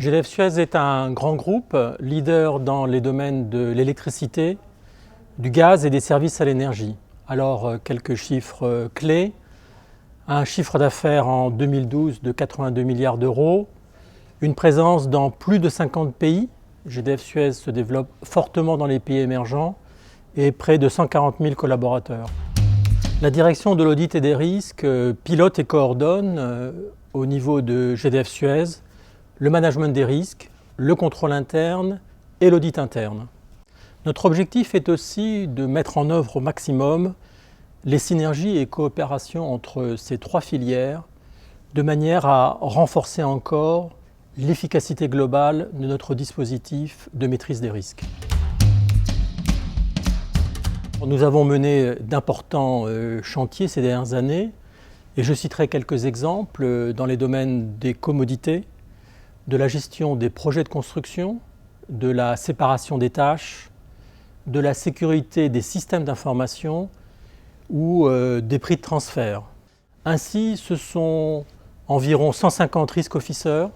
GDF Suez est un grand groupe, leader dans les domaines de l'électricité, du gaz et des services à l'énergie. Alors, quelques chiffres clés. Un chiffre d'affaires en 2012 de 82 milliards d'euros, une présence dans plus de 50 pays. GDF Suez se développe fortement dans les pays émergents et près de 140 000 collaborateurs. La direction de l'audit et des risques pilote et coordonne au niveau de GDF Suez le management des risques, le contrôle interne et l'audit interne. Notre objectif est aussi de mettre en œuvre au maximum les synergies et coopérations entre ces trois filières de manière à renforcer encore l'efficacité globale de notre dispositif de maîtrise des risques. Nous avons mené d'importants chantiers ces dernières années et je citerai quelques exemples dans les domaines des commodités, de la gestion des projets de construction, de la séparation des tâches, de la sécurité des systèmes d'information ou des prix de transfert. Ainsi, ce sont environ 150 risk officers,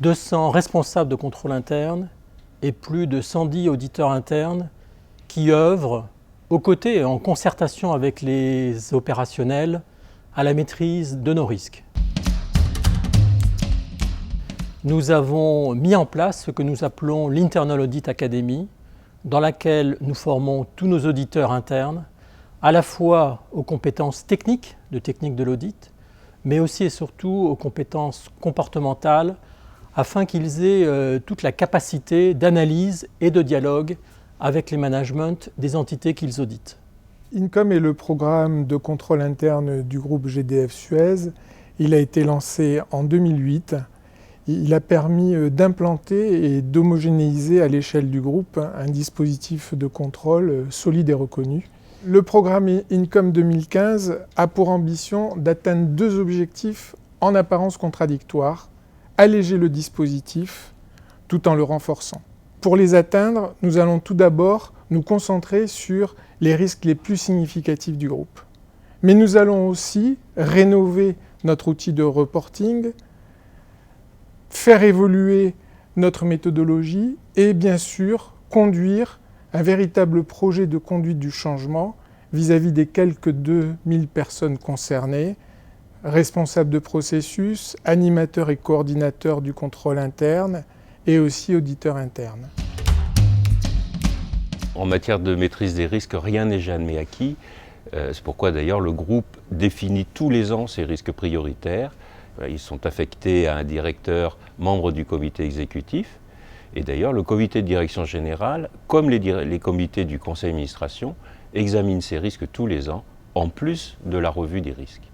200 responsables de contrôle interne et plus de 110 auditeurs internes qui œuvrent aux côtés et en concertation avec les opérationnels à la maîtrise de nos risques. Nous avons mis en place ce que nous appelons l'Internal Audit Academy, dans laquelle nous formons tous nos auditeurs internes, à la fois aux compétences techniques de l'audit, mais aussi et surtout aux compétences comportementales, afin qu'ils aient toute la capacité d'analyse et de dialogue avec les managements des entités qu'ils auditent. INCOM est le programme de contrôle interne du groupe GDF Suez. Il a été lancé en 2008. Il a permis d'implanter et d'homogénéiser à l'échelle du groupe un dispositif de contrôle solide et reconnu. Le programme INCOM 2015 a pour ambition d'atteindre deux objectifs en apparence contradictoires: alléger le dispositif tout en le renforçant. Pour les atteindre, nous allons tout d'abord nous concentrer sur les risques les plus significatifs du groupe. Mais nous allons aussi rénover notre outil de reporting, faire évoluer notre méthodologie et bien sûr conduire un véritable projet de conduite du changement vis-à-vis des quelques 2000 personnes concernées, responsables de processus, animateurs et coordinateurs du contrôle interne et aussi auditeurs internes. En matière de maîtrise des risques, rien n'est jamais acquis. C'est pourquoi d'ailleurs le groupe définit tous les ans ses risques prioritaires. Ils sont affectés à un directeur membre du comité exécutif. Et d'ailleurs, le comité de direction générale, comme les comités du conseil d'administration, examinent ces risques tous les ans, en plus de la revue des risques.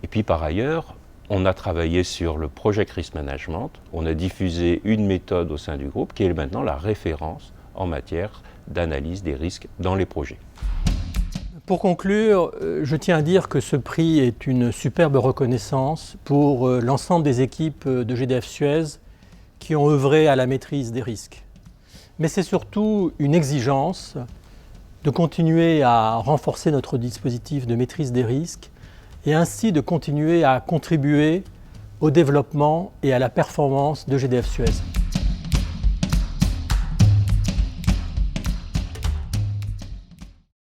Et puis par ailleurs, on a travaillé sur le Project Risk Management. On a diffusé une méthode au sein du groupe qui est maintenant la référence en matière d'analyse des risques dans les projets. Pour conclure, je tiens à dire que ce prix est une superbe reconnaissance pour l'ensemble des équipes de GDF Suez qui ont œuvré à la maîtrise des risques. Mais c'est surtout une exigence de continuer à renforcer notre dispositif de maîtrise des risques et ainsi de continuer à contribuer au développement et à la performance de GDF Suez.